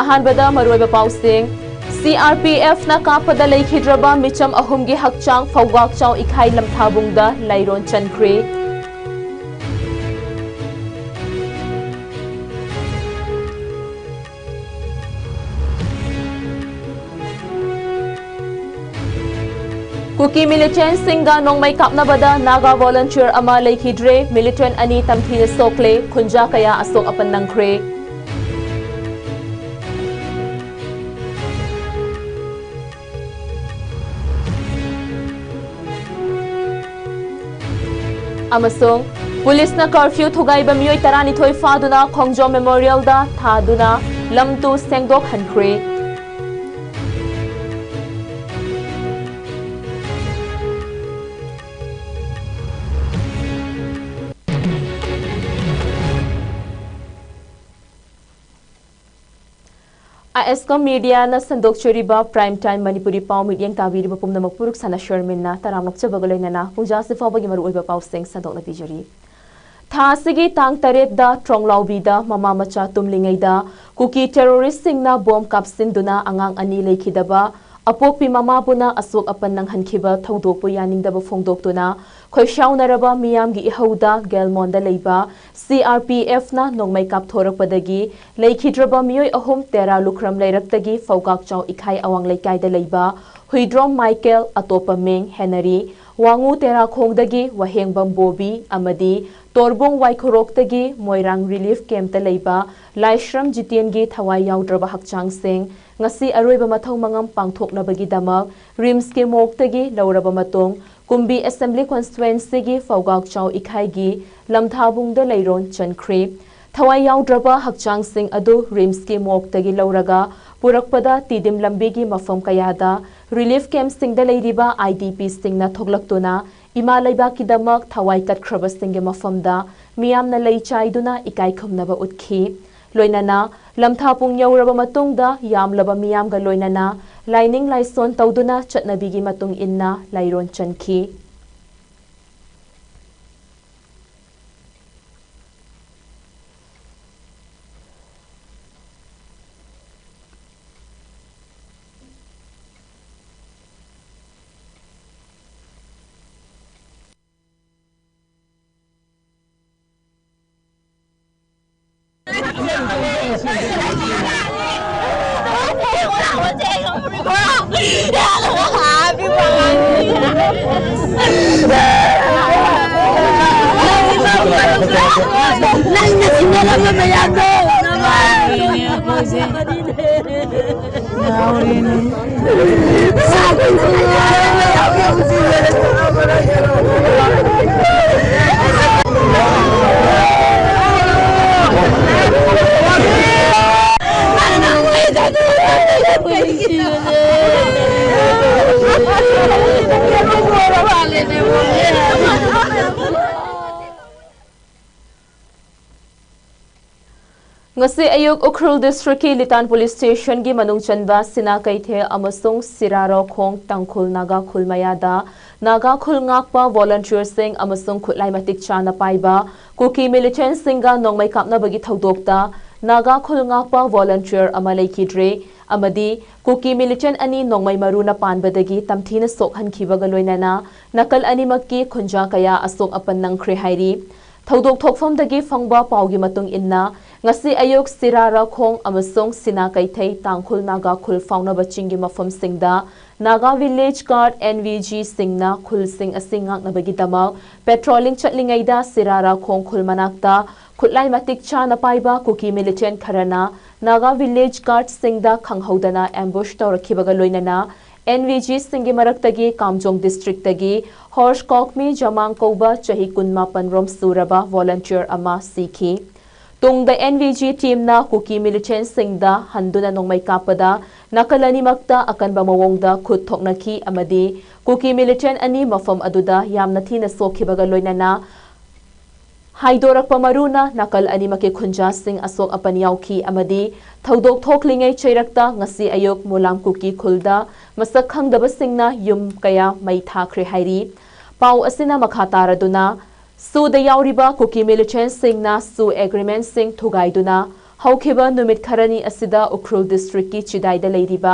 अहानबदा मरुइबा पाउसिंग CRPF na kapada leikhidraba micham ahumgi hakchang fawak chaw ikhai lamthabungda lairon chankhri Kuki militant singa nongmai kapnabada naga volunteer ama leikhidre militant ani tamthina sokle khunja kaya asok apan nangkhre Amasong police na curfew thugai ba miyoi tarani thoi faduna khongjo memorial da thaduna lamtu sengdok hankhre ISCOM media na sandok choriba prime time Manipuri pau midyang tabiri ba pumna magpuruk sana Sherman na taramok chabagalay na pungja si fa bagi maruoy ba pau sing sandok na pijari tha sigi tang taret da tronglaubi da mama macha tumlingay da kuki terrorist sing na bomb kapsin duna angang ani lekhidaba apopi mama puna asok apan nang hankiba thodok po yaning da ba phongdok tuna khoishaw naraba miyam gi ihauda gelmonda leiba CRPF na nongmai kap thorak padagi leikhidraba miyoi ahum tera lukram leiraktagi fawkak chaw ikhai awang leikai da leiba huidrom Michael atopa ming Henry wangu tera khongdagi wahengbam Bobby amadi torbong waikhoroktagi moirang relief camp ta leiba laishram jitiengi thawai yaudraba hakchang sing ngasi aroiba mathau mangam pangthoknabagi damak rims ke moktagi lauraba matong Kumbi Assembly Constituency gi Fawgak Chaw Ikhai gi Lamthabung da Leiron Chankhri Thawai Yaudraba Hakchang Singh adu Rims ki Mok tagi Lauraga Purakpada Tidim Lambi gi Mafam Kayada Relief Camp Singh da Leiriba IDP Singh na Thoglaktuna Ima Laiba ki Damak Thawai Katkraba Singh gi Mafam da Miyam na Leichaiduna Ikai Khumnaba Utkhi Loinana Lamthapung Yauraba Matungda Yamlaba Miyam ga Loinana Lining Laison Tauduna Chatnabigi Matung Inna Lairon Chankhi Ngasi ayuk Ukhrul District ki Litan Police Station gi manung chanba sina kaithe amasung siraro khong tangkhul naga khul mayada naga khul ngakpa volunteer sing amasung khutlai matik chana paiba kuki militant singa nongmai kapna bagi thodokta naga khul ngakpa volunteer amalai kidre amadi kuki militant ani nongmai maruna panbadagi tamthina sokhan khibaga loinana nakal ani makki khunja kaya asok apan nangkhre hairi thodok thokfam dagi fangba paugi matung inna ngasi ayok sirara khong amasong sina kaithai tangkhul naga khul fauna bachingi mafam singda naga village guard NVG singna khul sing asingak nabagi dama patrolling chatlingaida sirara khong khul manakta khutlai matik cha na paiba kuki militant kharana naga village guard singda khanghodana ambush tawrakhibaga loinana NVG singi maraktagi Kamjong district tagi Horse Kokmi Jamang Koba chahi kunma panrom suraba volunteer ama sikhi tung the NVG team na kuki militant singda handuna nongmai kapada nakalani makta akan ba mawongda khut thoknaki amadi kuki militant ani mafam aduda yamna thina sokhibaga loinana Haidorak pamaruna nakal ani make khunja sing asok apan yauki amadi thodok thoklingai cheirakta ngasi ayok mulam kuki khulda masak khangdaba singna yum kaya mai thakre hairi pau asina makataraduna su da yauriba kuki militant singna su agreement sing thugaiduna हौखिबा नुमित खरनी असिदा Ukhrul district की चिदाइदा लेरिबा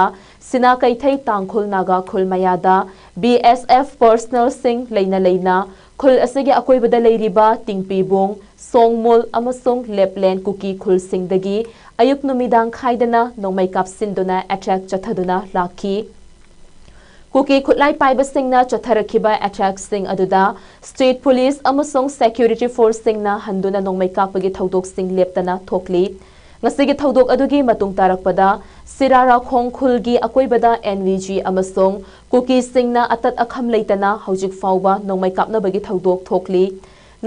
सिना कैथै तांखुल नागा खुल मयादा BSF personal Singh लेना खुल असिगे अकोइबदा लेरिबा तिंगपीबोंग सोंगमोल अमसोंग Lapland cookie खुल सिंगदगी अयुक नुमिदांग खाइदना नोंमै कापसिंदुना अट्रैक चथदुना लाखी कुकी खुलाई पाइबा सिंगना चथरखिबा attract Singh अदुदा state police अमसोंग security force सिंगना हंदुना नोंमै कापगी थौदोक Singh लेपतना थोकली ngasi thaudok adugi matung tarakpada sirara khongkhulgi akoibada NVG amasong kuki singna atat akham leitana haujik fauba nongmai kapnabagi thaudok thokli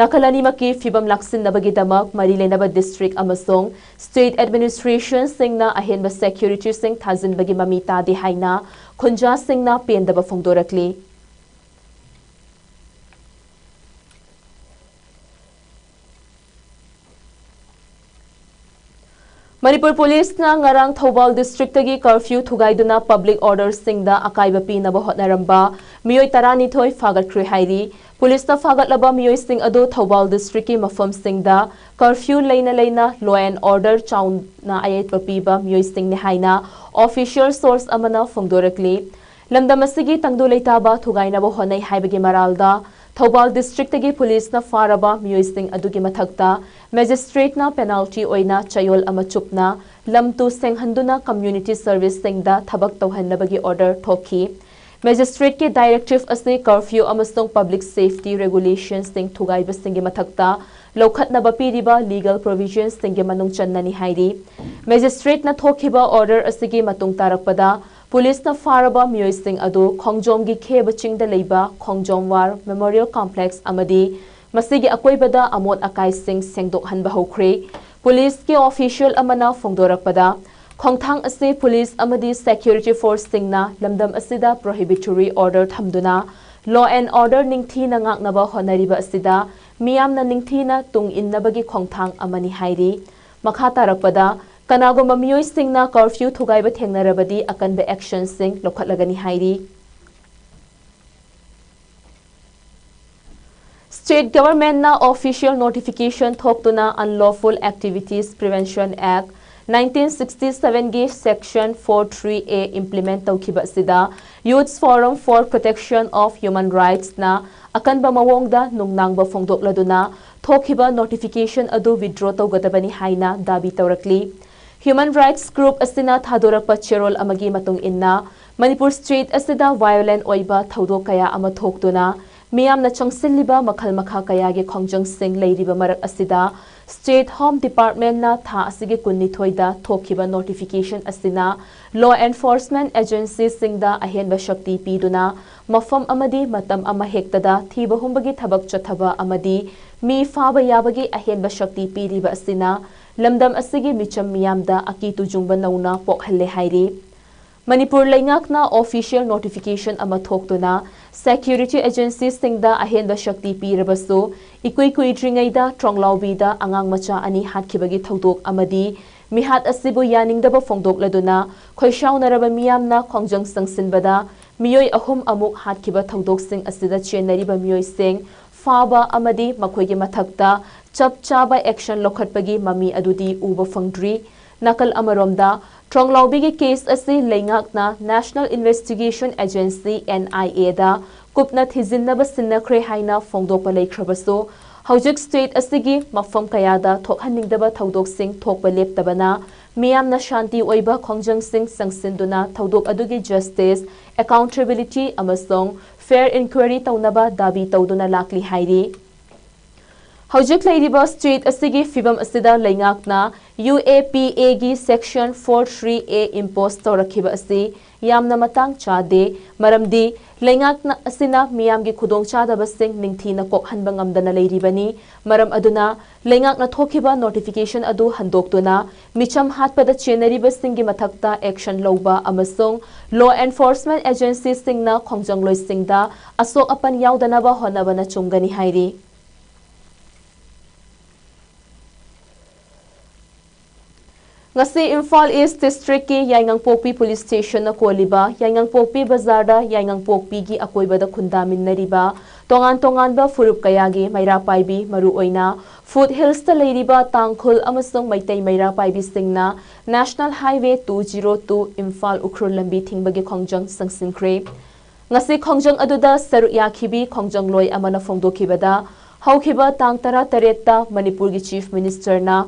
nakalani maki fibam laksin nabagi damak mari lenaba district amasong state administration singna ahenba security sing thazin bagi mamita di haina khunja singna pendaba phongdorakli Manipur Police na ngarang Thobal District tagi curfew thugaiduna public orders singda akaiba pinaba hotnaramba miyoi tarani thoi fagat khri hairi police na fagat laba miyoi sing ado Thobal District ki mafam singda curfew leina law and order chaun na ayat papiba miyoi sing ni haina official source amana phongdorakli lamdamasigi tangdu leitaba thugainaba honai haibagi maralda Thobal District tagi police na faraba miyoi sing adugi mathakta magistrate na penalty oina chayol ama chupna lamtu senghanduna community service singda thabak tawhannabagi order thoki magistrate ke directive ase curfew amasong public safety regulations sing thugai basingi mathakta lokhatnaba piriba legal provisions singi manung channani hairi magistrate na thokiba order asigi matung tarakpada Police na faraba miyoi sing adu khongjom gi kheba chingda leiba khongjom war memorial complex amadi masigi akoibada amot akai sing sengdok hanba hokre police ke official amana phongdorakpada khongthang ase police amadi security force singna lamdam asida prohibitory order thamduna law and order ningthi na ngaknaba honariba asida miyamna ningthi na tung innabagi khongthang amani hairi makha tarakpada Kanagoma miyoi singna curfew thugaiba thengnarabadi akanba action sing lokhatlagani hairi State government na official notification thoktuna Unlawful Activities Prevention Act 1967 gi section 43A implement tawkhiba sida Youth Forum for Protection of Human Rights na akanba mawongda nungnangba phongdokladuna thokhiba notification adu withdraw tawgadabani haina dabi tawrakli Human Rights Group asina thadorakpa cherol amagi matung inna Manipur State asida violent oiba thaudok kaya ama thoktuna miyamna changsilliba makhal makha kaya ge khongjang sing leiriba marak asida State Home Department na tha asige kunni thoida thokhiba notification asina Law Enforcement Agency singda ahenba shakti piduna mafam amadi matam ama hektada thiba humbagi thabak chathaba amadi mi faba yabagi ahenba shakti piriba asina lamdam asigi micham miyamda akitu jungba nauna pokhalle hairi Manipur laingakna official notification ama thoktuna security agencies singda ahenba shakti pirabasu ikui dringaida tronglawbida angang macha ani hatkibagi thodok amadi mihat asibu yaningdaba phongdokladuna khoishaunaraba miyamna khongjang sangsinbada miyoi ahum amuk hatkiba thodok sing asida chenariba miyoi sing faba amadi makhoigi mathakta chap chaba action lokhatpagi mami adudi uba phangdri nakal amaromda tronglawbigi case asi leingakna National Investigation Agency NIA da kupna thijinnaba sinnakhre haina phongdokpa leikhrabasu haujik state asigi mafam kayada thokhaningdaba thodok sing thokpa leptabana miyamna shanti oiba khongjang sing sangsinduna thodok adugi justice accountability amasong fair inquiry taunaba dabi tauduna lakli hairi Haujik lairiba state asigi fibam asida leingakna UAPA gi section 43A impose tawrakhiba asi yamna matang chade maramdi leingakna asina miyamgi khudong chadaba sing ningthina kokhanba ngamdana leiribani maram aduna leingakna thokhiba notification adu handoktuna micham hatpada chenariba singi mathakta action loba amasong law enforcement agencies singna khongjangloy singda asok apan yaudanaba honabana chungani hairi Ngasi Imphal East District ki Yaingangpokpi Police Station na koliba Yaingangpokpi Bazar da Yaingangpokpi gi akoibada khundamin nariba tongan ba furup kayagi maira paibi maru oina Foothills leiriba tangkhul amasung maitai maira paibisingna National Highway 202 Imphal Ukhrul lambi thingbagi khongjang sangsinkhre ngasi khongjang aduda saru yakhibi khongjang loi amana phongdokhibada haukiba tang tara taretta Manipur gi Chief Minister na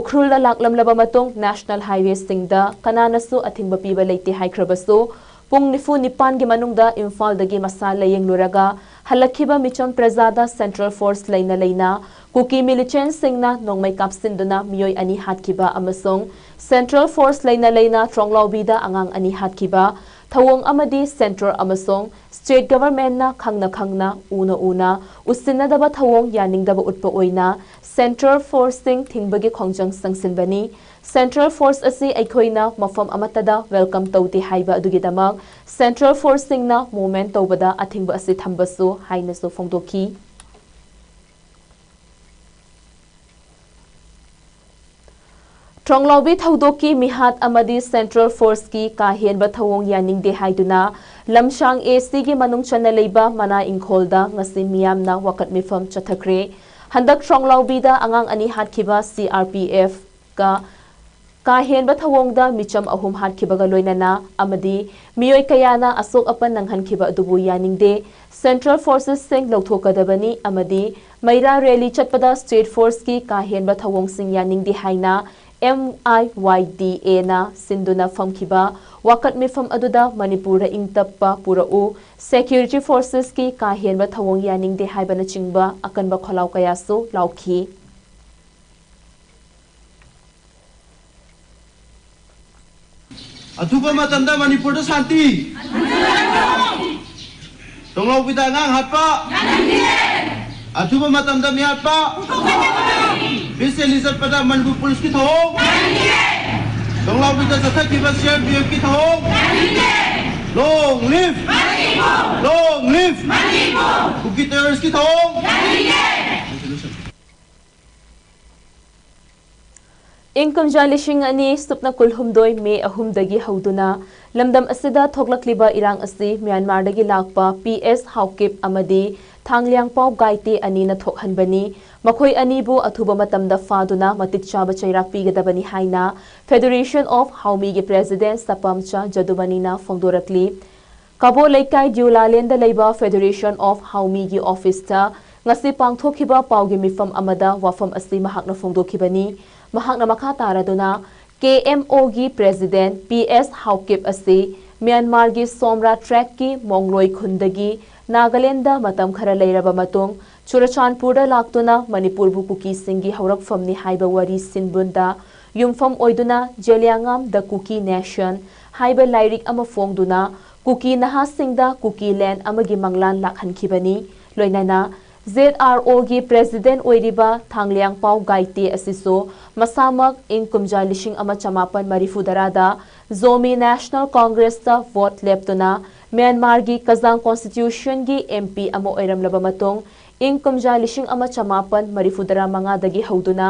Ukhrul la laklam laba matung National Highway singda kananasu athingba piba leite haikhrabasu pung nifu nipan gi manungda Imphal dagi masa layeng luraga halakhiba micham prajada Central Force leina Kuki militant singna nongmai kapsinduna miyoi ani hatkiba amasong Central Force leina tronglawbida angang ani hatkiba thawong amadi Central amasong State Government na khangna una usinadaba thawong yaningdaba utpa oina Central Force sing thingbagi khongjang sangsinbani Central Force asi aikhoina mafam amatada welcome tawti haiba adugidamak Central Force singna movement tawbada athingba asi thambasu hainasu phongdoki Tronglawbi thaudoki mihat amadi Central Force ki kahienba thawong yaning de haiduna lamshang AC gi manung chana leiba mana ingkholda ngasi miyamna wakat mifam chathakre handak Tronglawbi da angang ani hatkhiba CRPF ka kahienba thawongda micham ahum hatkibaga loinana amadi miyoi kayana asok apan nanghankhiba adubu yaning de Central Forces sing lawthokadabani amadi maira rally chatpada State Force ki kahienba thawong sing yaning de haina MIYDA na sinduna famkiba wakat mifam aduda Manipura ingtappa purau security forces ki kahienba thawong yaning de haibana chingba akanba kholaw kayasu laukhi Atuba matamda Manipur da santi tonglaw bida ngang hatpa Atuba matamda mi hatpa Bis Elizabeth pada Manipur Police ki thong tonglaw bida sathak ki bas CRPF ki thong long live Manipur Kuki terrorist ki thong Income jalishing ani supna kulhumdoi me ahumdagi hauduna lamdam asida thoglakliba irang asi Myanmar dagi lakpa PS Haokip amadi thanglyang pau gaite ani na thokhanbani makhoi ani bu athuba matamda faduna matik chaba chairak pigadabani haina Federation of Haomee gi President Sapamcha Jadubani na phongdorakli Kabo Laikai Diulalenda leiba Federation of Haomee gi office ta ngasi pangthokhiba paugi mifam amada wafam asi mahakna phongdokhibani mahakna makha taraduna KMO gi President PS Haokip asi Myanmar gi Somra track ki Mongloi khundagi Nagaland matam khara leiraba matung Churachandpur laktuna Manipur bu kuki singi haurak famni haiba wari sinbunda yumfam oiduna Jeliangam the Kuki Nation haiba lairik ama fongduna Kuki naha singda Kuki land amagi manglan lakhankhibani loinana ZRO gi President oiriba Thanglyang Pau Gaite asiso masamak inkumja lishing ama chamapan marifudarada Zomi National Congress ta vote leptuna Myanmar gi Kazang Constitution gi MP ama oiram laba matong inkumja lishing ama chamapan marifudara manga dagi hauduna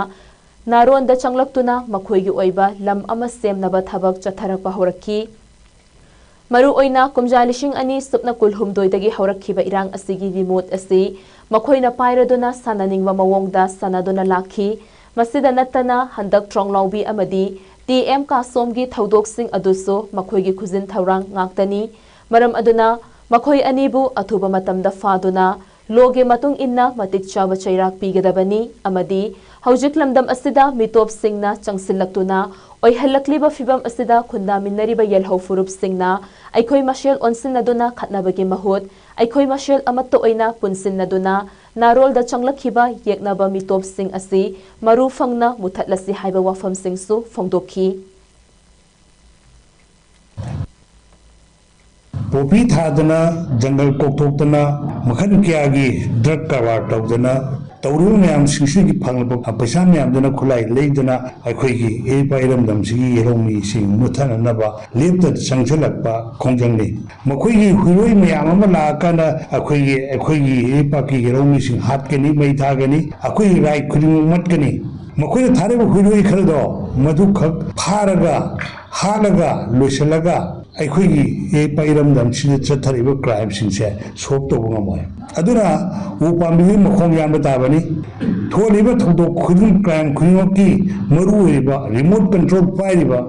naron da changlaktuna makhoi gi oiba lam ama semnaba thabak chatharakpa horakhi Maru oina kumja lishing ani supna kulhumdoi dagi haurakhiba irang asigi remote asi makhoina pairaduna sananingwa mawongda sanaduna lakhi masida natana handak tronglawbi amadi TM ka somgi thaudok sing aduso makhoigi khuzin thaurang ngaktani maram aduna makhoi anibu athuba matamda faduna loge matung inna matik chaba chairak pigadabani amadi haujik lamdam asida mitop singna changsillaktuna oihalakliba fibam asida khunda minnariba yelho furup singna aikhoi mashel onsinnaduna khatnabagi mahut aikhoi mashel amatto oina punsinnaduna narol da changlakhiba yeknaba mitop sing asi maru fangna muthatlasi haiba wafam singsu phongdokhi Popi thadana jungle kokthokdana makhan kyagi drug kabar tawdana tawru mayam singsu gi phanglabo paisa mayam dana khulai leidana aikhoi gi e pairam damsi yeromi sing muthana naba lepta sangchalakpa khongjangni makhoi gi huiroi mayam ama la kana aikhoi gi e paki yeromi sing hatkeni mai thagani aikhoi rai khuding matkani makhoi thare huiroi khaldo madu khak pharaga halaga loisalaga aikhoi e pairam damsi chathariba crime singse sop to bungamoy aduna upambi mokhong yamba tabani थोलिबा थौदोक खुदुम crime खुनिमकी मरु ओइबा remote control पाइरिबा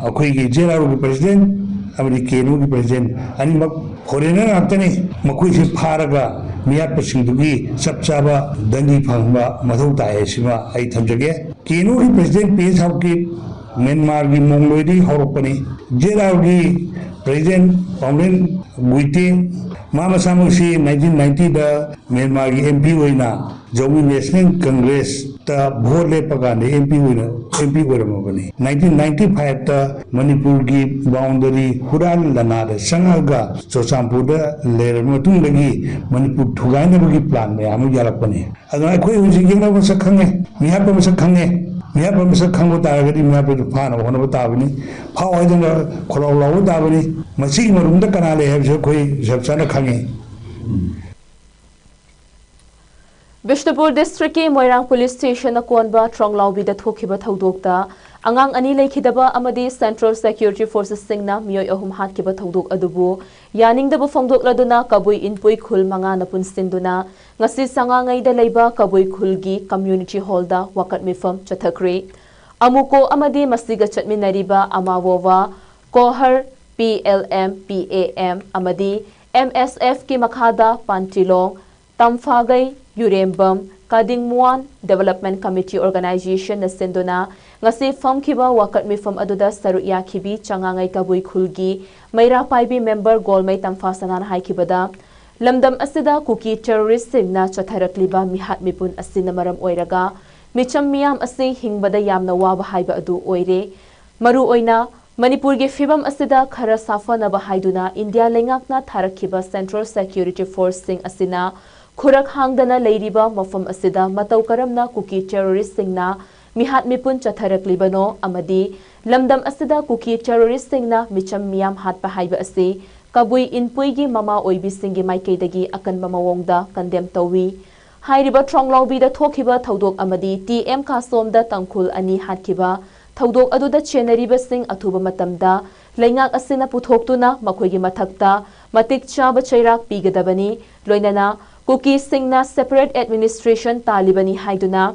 अखोइगी जेरारोगी president अमरी केनुगी प्रेसिडेंट अनिमक फॉरेनर आक्तने मखोइसे फारगा मियापसिंदुगी चपचाबा दंडी फंगबा मथौ ताए सिमा आई थमजगे केनुगी प्रेसिडेंट पेज हाउकी म्यांमार की मोंगलोइदी हौरपनी जेरारोगी प्रेसिडेंट पाउलेन गुइते मामसामुसी 1990 दा म्यांमार की एमपी होइना जोमी नेशनल कांग्रेस ता भोट लेपगाने एमपी होइना एमपी होरमबनी 1995 ता मणिपुर की बाउंड्री हुरान लनाद संगागा चोचामपुर दा लेर मतुंगगी मणिपुर थुगाइनबगी प्लान में आमु यारपनी अदो अखोइ हुजिक यंगना मसक खंगे मियाप मसक खंगे मियाप मसक खंगो तारगदी मियाप फाना होनबो ताबनी फाव हाइदना खलाव लाव ताबनी मसी मरुंदा कनाले हेबसे खोइ सबसाना खंगे बिष्णुपुर डिस्ट्रिक्ट के मोइरांग पुलिस स्टेशन अकोनबा ट्रोंगलाउबी थोखिबा थौदोकता अंगांग अनि लेखिदबा अमदी सेंट्रल सिक्योरिटी फोर्सेस सिंगना मियोय अहुम हातकिबा थौदोक अदुबु यानिंगदबा फोंदोकलदुना कबुई इनपुई खुल मंगा न पुनसिंदुना ngasi sangangaida leiba kabui khulgi community hall da wakat mifam chathakre amuko amadi masiga chatminariba amawowa kohar PLM PAM amadi MSF ki makhada pantilong tamfagai yurembam kadingmuan development committee organization na sinduna ngasi famkiba wakat mifam aduda saru yakhibi changangai kabui khulgi maira paibi member golmai tamfasanan haikibada lamdam asida kuki terrorist singna chatharakliba mihat mipun asina maram oiraga micham miyam asi hingbada yamna waba haiba adu oire maru oina manipur ge fibam asida khara safana ba haiduna india lengakna tharakhiba central security force sing asina khurak hangdana leiriba mafam asida matau karamna kuki terrorist singna mihat mipun chatharakliba amadi lamdam asida kuki terrorist singna micham miyam hat ba haiba asi kabui inpuigi mama oibisingi maikeidagi akanba mawongda condemn tawi hairiba tronglaubi da thokhiba thodok amadi TM Kasomda tangkhul ani hatkiba thodok aduda chenariba sing athuba matamda leingak asina puthoktuna makhoigi mathakta matik chaba chairak pigadabani loinana kuki singna separate administration talibani haiduna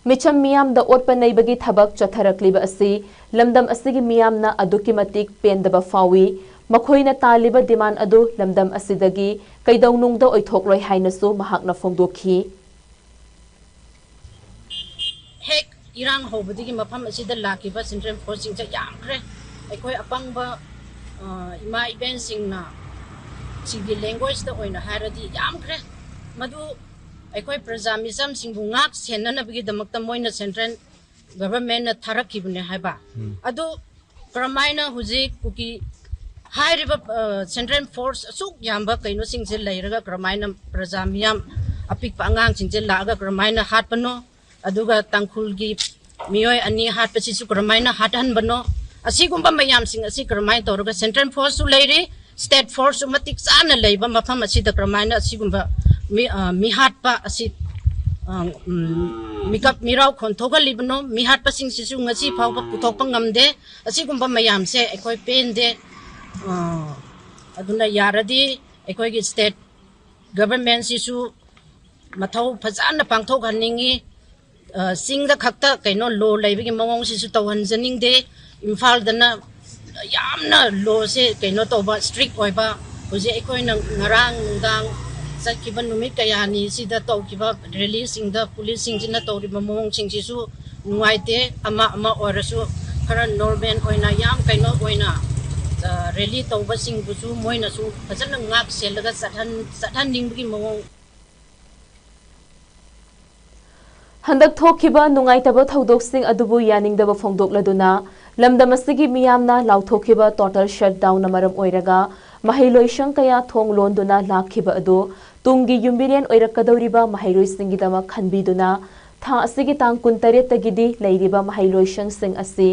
micham miyam da otpa neibagi thabak chatharakliba asi lamdam asigi miyamna aduki matik pendaba fawi मखोइना तालिबा demand अदु लमदम असिदगी कैदौनुंगदा ओइथोकलोय हाइनसु महाकना फोंदोखी हेक इरांग होबदिगी मफम असिदा लाकिबा central forcing चा यामख्रे अखोय अपंगबा इमा event सिंगना सिंगी language दा ओइना हारदी यामख्रे मदु अखोय प्रजामिजम सिंगबु ngak सेननबगी दमकता Moina central government ना थारखिबने हाइबा अदु क्रमाइना हुजी cookie हाइरिबा central force असुक याम्बा कैनो सिंगजे लैरगा क्रमाइना प्रजामियम अपिक पांगांग सिंगजे लागा क्रमाइना हाटपनो अदुगा तंखुलगी मियोय अनि हाटपसिसु क्रमाइना हाटहनबनो असिगुम्बा मयाम सिंग असि क्रमाइ तोरगा सेंट्रल फोर्स सु लैरि स्टेट फोर्स सु मतिक चाना लैबा मफम असि द क्रमाइना असिगुम्बा मि हाटपा असि मिकप मिराव खोनथोगा लिबनो मि हाटपा सिंगसिसु ngasi फावबा पुथोकपा ngamde असिगुम्बा मयाम से एकोय पेनदे अदुना यारदी एकोयगी स्टेट गवर्नमेंट सिसु मथौ फजाना पांथोक हनिंगी सिंगदा खक्ता कैनो लो लैबगी मवोंग सिसु तौहनजनिंगदे इम्फाल दना यामना लो से कैनो तौबा स्ट्रिक्ट ओइबा हुजे एकोयना ngarang nungdang sakkiba numit kayani sida tौकिबा रैली सिंगदा पुलिस सिंगजिना तौरिबा मवोंग सिंगसिसु नुवाइते ama ओरसु खरा नॉर्मल ओइना याम कैनो ओइना रैली तौबा सिंगबुसु मोइनासु फजन ngak सेलगा सथन निंगबगी मवोंग हंदक थोखिबा नुंगाइतबा थौदोकसिंग अदुबु यानिंगदबा फोंदोकलदुना लमदमसिगी मियामना लाउथोखिबा टोटल शटडाउन अमरम ओइरगा महिलोइशंग कया थोंग लोंदुना लाखिबा अदु तुंगी युम्बिरियन ओइरकदौरिबा महिलोइसिंगिदमा खनबिदुना था असिगी तांग 19 तगिदी लैरिबा महिलोइशंग सिंग असि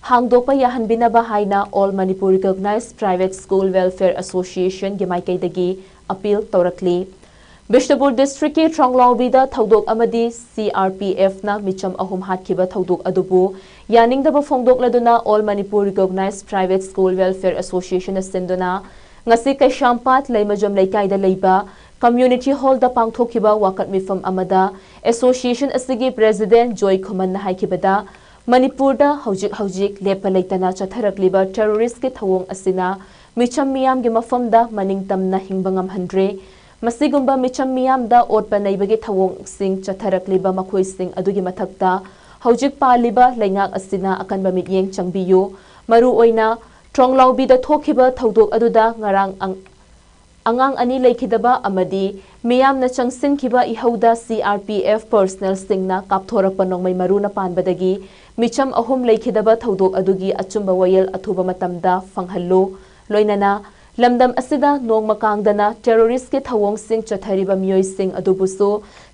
हांगदोपा याहनबिनाबा हाइना all Manipur recognised private school welfare association गे माइकैदगी अपील तौरकली बिष्णुपुर डिस्ट्रिक्ट के ट्रोंगलाउबीदा थौदोक अमदी CRPF ना मिचम अहुम हातखिबा थौदोक अदुबु यानिंगदबा फोंदोकलदुना all Manipur recognised private school welfare association सिंदुना ngasi kaishampat leimajom leikaida leiba Community Hall da pangthokhiba wakat mifam amada Association asigi President Joy Khuman na haikibada Manipur da hojik lepa leitana chatharakliba terrorist ke thawong asina micham miyam ge mafam da maningtam na hingbangam handre masigumba micham miyam da otpa naibage thawong sing chatharakliba makhoi sing adugi mathakta hojik paliba leingak asina akanba mityeng changbiyo maru oina tronglaubi da thokhiba thodok aduda ngarang angang ani lekhidaba amadi miyam na changsin khiba ihauda CRPF personnel singna kapthorakpa nongmai maruna panbadagi micham ahum lekhidaba thodok adugi achumba wayel athuba matamda fanghallo loinana lamdam asida nongma kangdana terrorist ke thawong sing chathariba miyoi sing adubusu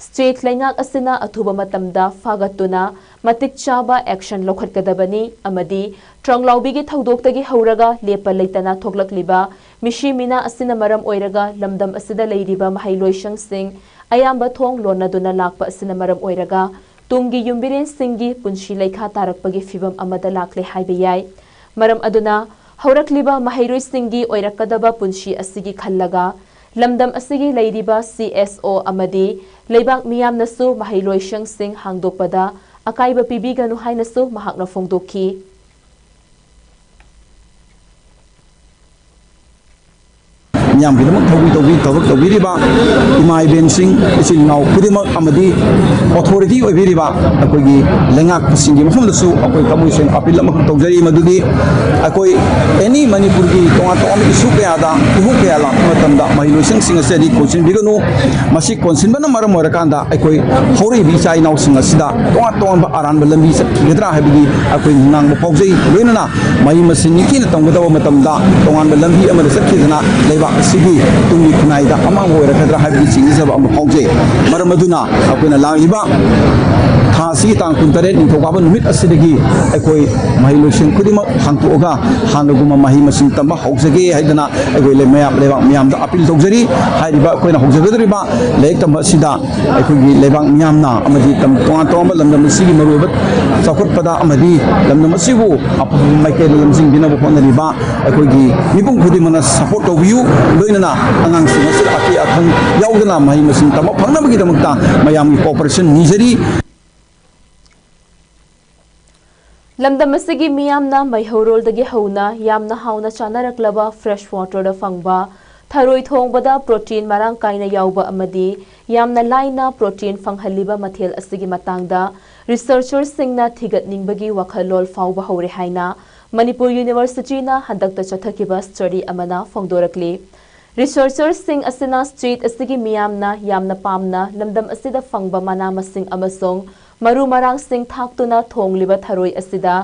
state laingak asina athuba matamda fagatuna matik chaba action lokhatkadabani amadi tronglaubi ge thodok tagi hauraga lepa leitana thoklakliba mishi mina asina maram oiraga lamdam asida leiriba mahailoishang sing ayamba thong lonaduna lakpa asina maram oiraga tunggi yumbiren singi punshi leikha tarakpagi fibam amada lakle haibayai maram aduna haurakliba mahairoi singi oirakadaba punshi asigi khallaga lamdam asigi leiriba CSO amadi leibak miyam nasu mahailoishang sing hangdokpada akaiba pibiganu hainasu mahakna fongdokhi nyam gidamak tawiriba imai bensing isin nau kudimak amadi authority oibiriba akoigi lengak singi mafam dasu akoi kamui sen apil amak tawjari madugi akoi any manipur gi tonga tonga isu kaya da ihu kaya la matamda mahiloising singa sedi coaching biganu masi konsin bana maram morakanda akoi hori bi sai nau singa sida tonga aran balambi gedra habigi akoi nang mapawjai loinana mai masin nikina tongdawa matamda tonga balambi amada sakhidana leiba sigi tungi kunai da amang hoira kadra habi singi sab am phawje maramaduna akuna langiba thasi tang kuntare ningthokaba numit asidagi akoi mahilosin khudima hangtoga hanaguma mahi masin tamba hausage haidana akoi le mayam da apil tawjari haiba akoina haujagadriba leik tamba sida akoi lebang miyamna amadi tam tonga lamdam sigi marubat sakut pada amadi lamdam sibu apu maike lamsing bina bo khonariba akoi gi mibung khudimana support tobiu loinana angang singa sir ati athang yaudana mahi masin tamba phangnabagi damakta mayamgi cooperation nijari lamdam asigi miyamna maihorol dagi hauna yamna hauna chanaraklaba fresh water da fangba tharoi thongbada protein marang kaina yauba amadi yamna laina protein fanghaliba mathel asigi matangda researchers singna thigat ningbagi wakhalol fauba hore haina Manipur University na handakta chathakiba study amana fongdorakli researchers sing asina street asigi miyamna yamna pamna lamdam asida fangba mana masing amasong maru marang sing thaktuna thongliba tharoi asida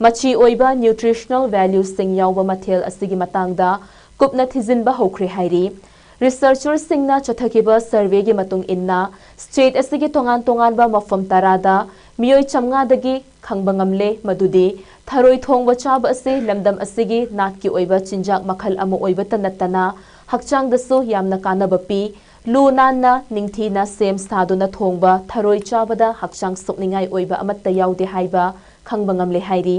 machi oiba nutritional values sing yauba mathel asigi matangda kupna thijinba hokre hairi researchers singna chathakiba survey gi matung inna state asigi tongan ba mafam tarada miyoi chamnga dagi khangbangamle madudi tharoi thongba chaba ase lamdam asigi natki oiba chinjak makhal ama oiba tanatana hakchang dasu yamna kanaba pi lu nanna ningthina sem saduna thongba tharoi chabada hakchang sokningai oiba amatta yaude haiba khangbangamle hairi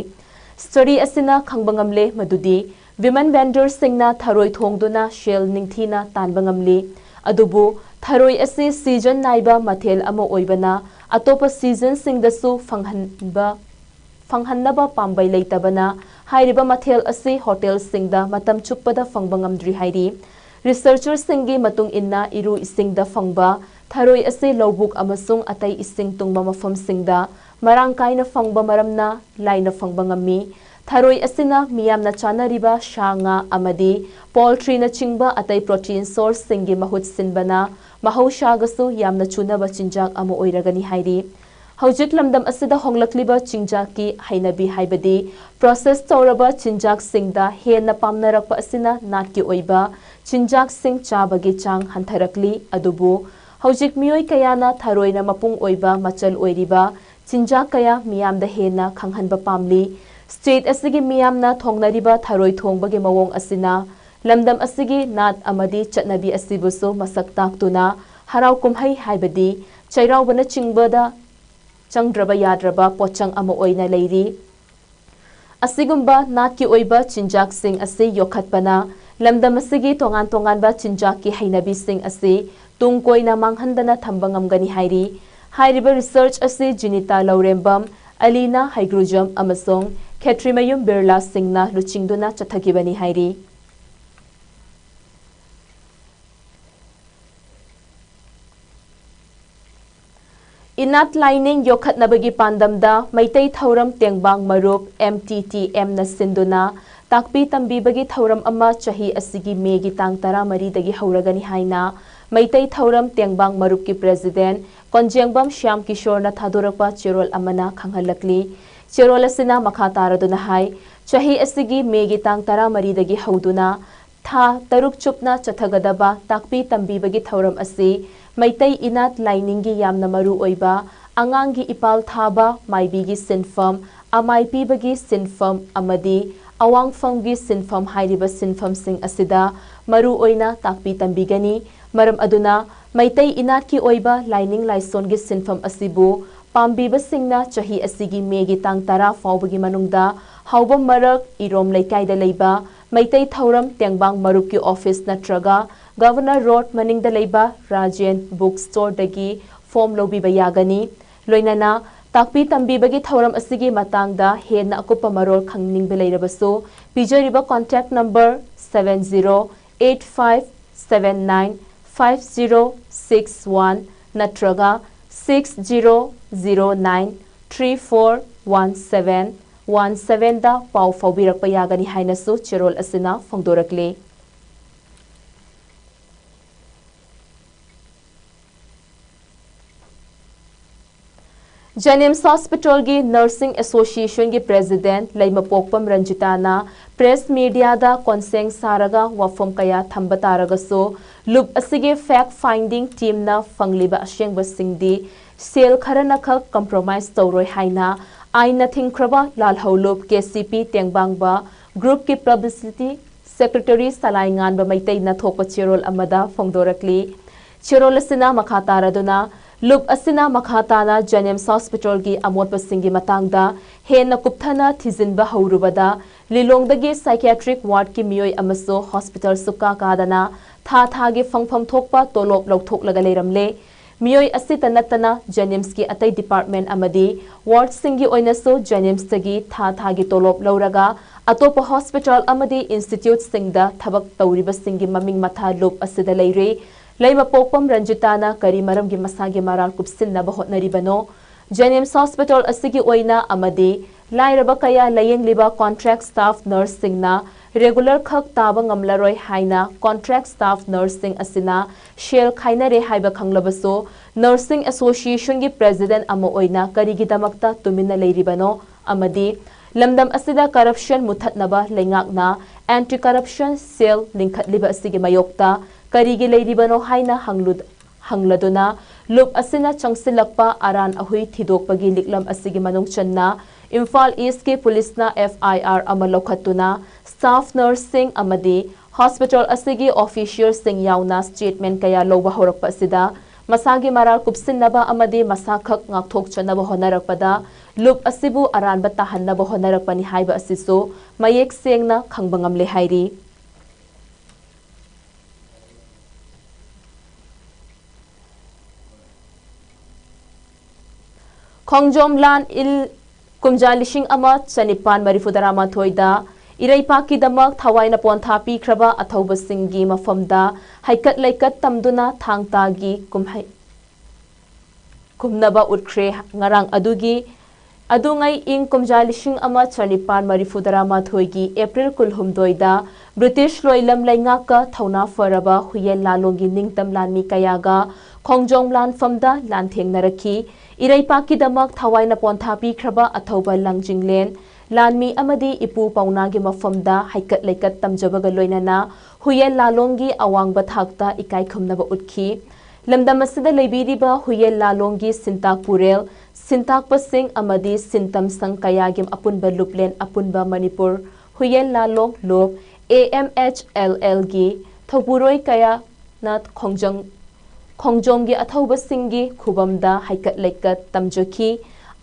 study asina khangbangamle madudi women vendors singna tharoi thongduna shell ningthina tanbangamli adubu tharoi ase season naiba mathel ama oibana atopa season singdasu fanghanaba pambai leitabana hairiba mathel ase hotel singda matam chuppada fangbangamdri hairi researchers singi matung inna iru isingda fangba tharoi ase lobuk amasung atai ising tungba mafam singda marang kaina fangba maramna laina fangbangami tharoi asina miyamna chanariba shanga amadi poultry na chingba atai protein source singi mahut sinbana mahausagasu yamna chunaba chinjak ama oiragani hairi hojik lamdam asida honglakliba chinjaki hainabi haibadi process tawraba chinjak singda hena pamnarakpa asina natki oiba chinjak sing chabagi chang hantharakli adubu hojik miyoi kayana tharoina mapung oiba machal oiriba chinjak kaya miyamda hena khanghanba pamli state asigi miyamna thongnariba tharoi thongbagi mawong asina lamdam asigi nat amadi chatnabi asibuso masak taktuna harau kumhai haibadi chairaubana chingbada changdraba yadraba pochang ama oina leiri asigumba natki oiba chinjak sing ase yokhatpana lamdam asigi tongan ba chinjak ki hainabi sing ase tung koina manghandana thamba ngamgani hairi hairiba research asi Jinita Laurembam Alina Haigrujam amasong Khetrimayum Birla Singna luchingduna chathagibani hairi Inat lining yokhat nabagi pandamda maitai thauram tengbang marup MTTM na sinduna takpi tambi bagi thauram ama chahi asigi megi tang tara mari dagi hauragani haina maitai thauram tengbang marup ki president Konjengbam Shyam Kishore na thadorapa cherol amana khanghalakli cherol asina makha taraduna hai chahi asigi megi tang tara mari dagi hauduna tha taruk chupna chathagadaba takpi tambi bagi thauram asi Maitai inat liningi yamna maru oiba angangi ipal thaba maibigi sinfam amaipi bagi sinfam amadi awangfamgi sinfam hairiba sinfam sing asida maru oina takpi tambigani maram aduna maitai inat ki oiba lining laisongi sinfam asibu pambiba singna chahi asigi megi tang tara faubagi manungda haubam marak irom laikai da leiba maitai thauram tengbang marup ki office natraga Governor Road Maningda Leiba Rajen Bookstore dagi form lobi bayagani loinana takpi tambi bagi thauram asigi matangda hena akupa marol khangning beleirabaso pijariba contact number 7085795061 natraga 6009341717 da pau faubirak bayagani hainasu cherol asina fongdorakle Janims Hospital gi Nursing Association gi President Laimapokpam Ranjitana press media da konseng saraga wafom kaya thamba taragaso loop asige fact finding team na fangliba ashengba singdi sel kharana khak compromise tawroi haina aina thingkraba lalholup KCP tengbangba group ki publicity secretary salaingan ba maitai na thokpa cherol amada fongdorakli cherol asina makataraduna Loop asina makhatana Janims Hospital gi amotpa singi matangda hena kupthana thizinba haurubada lilongdagi psychiatric ward ki miyoi amaso hospital suka kadana tha gi fangpham thokpa tolop lokthok laga leiramle miyoi asita natana Janims ki atai department amadi ward singi oinaso Janims tagi tha gi tolop lauraga atopa hospital amadi institute singda thabak tawriba singi maming matha loop asida leire Laima Pokpam Ranjitana kari maram gi masagi maral kupsin na bahot na ribano Janims Hospital asigi oina amadi lairaba kaya layeng liba contract staff nursing na regular khak taba ngamlaroi haina contract staff nursing asina shell khaina re haiba khanglabaso nursing association gi president amo oina kari gi damakta tumina leiribano amadi lamdam asida corruption muthatnaba lengakna anti corruption cell lingkhat liba asigi mayokta Karigi leiribano haina hangladuna loop asina changsilakpa aran ahui thidokpagi liklam asigi manung channa Imphal East ki police na FIR amalokhatuna staff nursing amadi hospital asigi official sing yauna statement kaya loba horakpa sida masagi maral kupsinnaba amadi masakhak ngakthok chanaba honarakpada loop asibu aranba tahannaba honarakpani haiba asiso mayek sengna khangbangamle hairi Khongjom lan il kumja lishing ama chanipan marifudarama thoida iraipa ki damak thawaina pontha pi khraba athauba singi mafamda haikat laikat tamduna thangta gi kumhai kumnaba utkre ngarang adugi adungai ing kumja lishing ama chanipan marifudarama thoigi April kulhumdoida British loilam lainga ka thauna faraba huyel lalongi ningtam lanmi kayaga Khongjom lan famda lan thengnarakhi Iraipa ki damak thawaina pontha pi khraba athauba langjinglen lanmi amadi ipu pauna gi mafamda haikat laikat tamjabaga loinana huyel lalongi awangba thakta ikai khumnaba utkhi lamdam asida leibiriba huyel lalongi sintak purel sintak pasing amadi sintam sang kayagim apunba luplen apunba Manipur huyel lalong lop AMHLL gi thopuroi kaya na Khongjom gi athauba singi khubamda haikat laikat tamjoki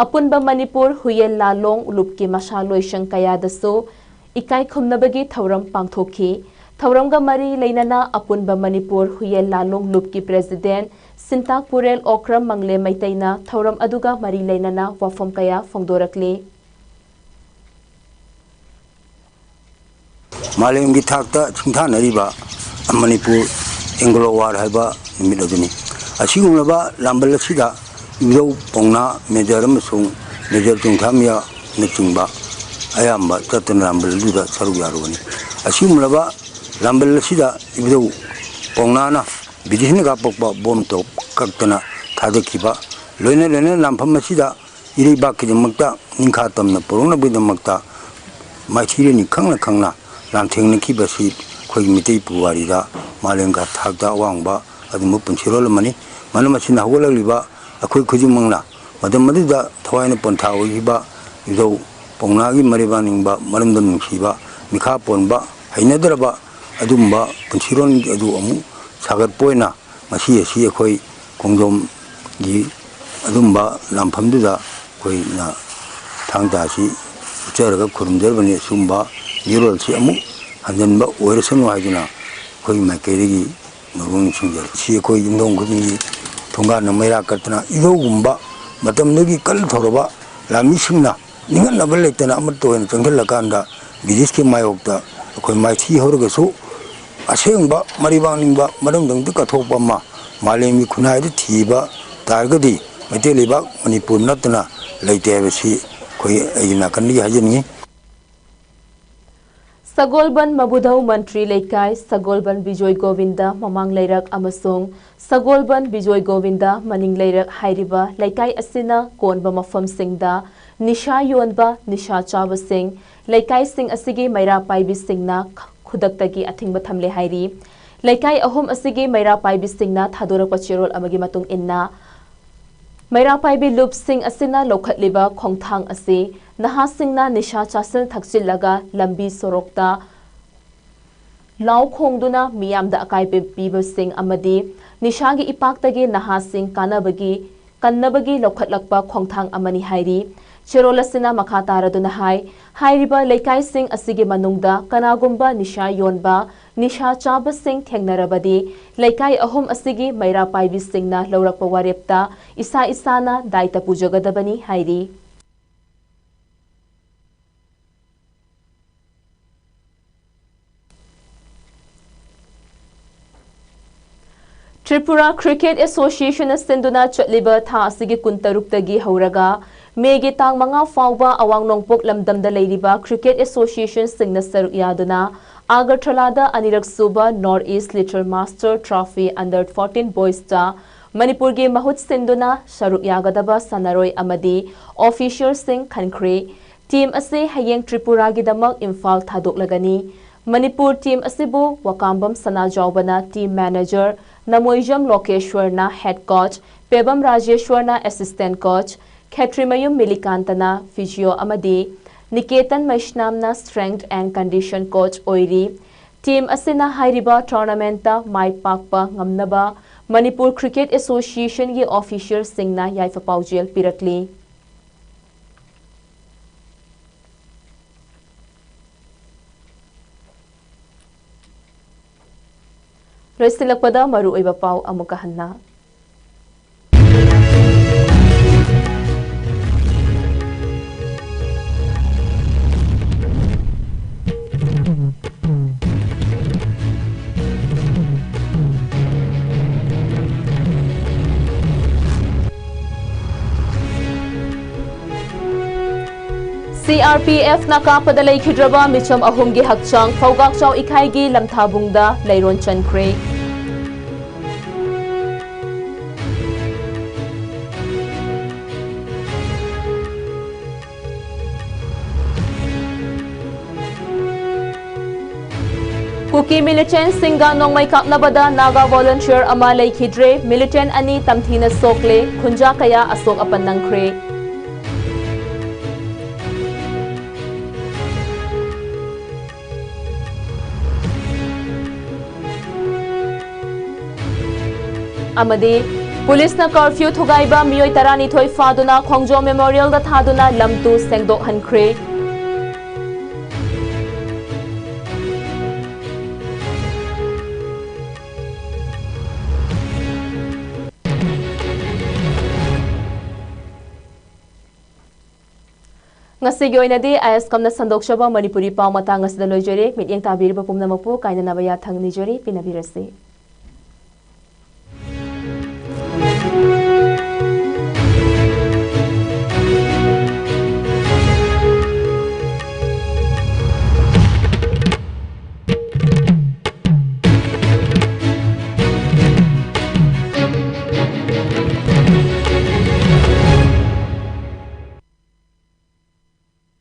apunba Manipur huyel lalong lupki mashaloi shankaya daso ikai khumnabagi thauram pangthoki थौरमगा मरी लेनना अपुनबा Manipur हुयल लालोंग loop की president सिंताक पुरेल ओक्रम मंगले मैतैना थौरम अदुगा मरी लेनना वफम कया फोंदोरकले मालेम की थाकता चिंथानरिबा Manipur Anglo वार हैबा निमित अदुनी असिगुमलबा लांबल सिदा इदौ पोंगना major अमसुंग major चिंथामिया नचिंबा अयाम्बा चतन लांबल दुदा Serug यारुगनी असिगुमलबा लांबल सिदा इदौ पोंगनाना बिदिहन गा पोकबा बोम तो कक्तना थादखिबा लोइना लोइना लांफम सिदा इरिबा किदमक्ता निखा तमना पुरुंगना बिदमक्ता माइथिरेनि खंगना खंगना लांथेंगना खिबसी खोइ मितै पुवारिदा मालेंगा थाकदा वांगबा अदुम पुंसिरोल मनी मनमसिना हवललिबा अखोइ खुजिमंगना मदम मदुदा थवाइना पंथा ओइबा इदौ पोंगनागी मरिबानिंगबा मरमदम नुसिबा मिखा पोनबा हैनदरबा अदुमबा पुंसिरोन अदु अमु सागर पोइना मसी असी अखोइ कोंगदोम गी अदुमबा लांफमदुदा खोइना थांदासी उचरगा खुरुमदरबनि सुमबा यूरोल से अमु हंजनबा ओरसनु हाइदुना खोइ माइकेरिगी मरुंग सिंजर सी खोइ इंदोंग खुदी थोंगा नमैरा करतना इदोगुंबा मतमदगी कल थोरबा लामिसिंगना निंगन नबल लेतना अमत तोयन चंगलकांदा बिदिस के मायोक्ता खोइ माइथी होरगसु असेंबा मरिबांगनिंबा मरमदंग कथोपा मालेमी खुनाइद थीबा तारगदी मैतेलेबा मणिपुर नतना लेतेबसी खोइ अइना कन्नी हाजनी सगोलबन मबुधौ मंत्री लेकाय सगोलबन विजय गोविंदा ममांग लेरक अमसोंग सगोलबन विजय गोविंदा मनिंग लेरक हाइरिबा लेकाय असिना कोनबा मफमसिंगदा निशा योनबा निशा चाबसिंग लेकाय सिंग असिगे मैरा पाइबि सिंगना खुदक्तगी अथिंगबा थमले हाइरी लेकाय अहोम असिगे मैरा पाइबि सिंगना थादोरक पचेरोल अमगी मतुंग इन्ना मैरा पाइबि लूप सिंग असिना लोखतलिबा खोंथांग असे नहा सिंगना निशा चासल थक्सिलगा लंबी सोरोक्ता लाउ खोंगदुना मियामदा अकाय पीबा सिंग अमदी निशागी इपाक्तगे नहा सिंग कन्नबगी लोखतलकपा खोंथांग अमनी हाइरी चेरोलसिना मखा तारदुना हाइरिबा लेकाय सिंग असिगे मनुंगदा कनागुंबा निशा योनबा निशा चाबा सिंग थेंगनरबदी लेकाय अहोम असिगे मैरा पाइबि सिंगना लौरकपा वारेप्ता इसा इसाना दायित्व पुजगदबनी हाइरी त्रिपुरा क्रिकेट एसोसिएशन सिंधुना चलिबा था असिगे कुंतरुक्तगी हौरगा मेगे तांग मंगा फाउबा अवांग नोंगपोक लमदमदा लेरिबा क्रिकेट एसोसिएशन सिंगना सरुक यादुना आगरतलादा अनिरक सुबा north east little master trophy under 14 boys Manipur के महुत सिंधुना सरुक यागदबा सनरोय अमदी ऑफिशियल सिंग खनख्रे टीम असे हयेंग त्रिपुरा की दमक इम्फाल थादोकलगनी मणिपुर टीम असिबु वकाम्बम सनाजावबना टीम मैनेजर नमोइजम लोकेश्वरना हेड कोच पेबम राजेश्वरना असिस्टेंट कोच खेत्रिमयुम मिलिकांतना फिजियो अमदी निकेतन मैशनामना स्ट्रेंथ एंड कंडीशन कोच ओइरी टीम असिना हाइरिबा टूर्नामेंटा माई पाकपा ngamnaba मणिपुर क्रिकेट एसोसिएशन की ऑफिशियल सिंगना याइफा पाउजेल पिरकली रैसिलकपदा मरु ओइबा पाउ अमुका हन्ना CRPF na kapada leikhidraba micham ahumgi hakchang fawgakchaw ikhaigi lamthabungda leiron chankre Kuki militant singa nongmai kapnabada naga volunteer ama leikhidre militant ani tamthina sokle khunja kaya asok apan nangkhre amadi police ना curfew थुगाइबा मियोय तरानी थोय फादुना खोंगजो memorial दा थादुना लमतु सेंगदोक हनख्रे ngasi goinadi ISCOM na sandokshaba Manipuri pau matang asida lojari mityeng tabiriba pumnamakpu kainanaba yathang nijari pinabirasi.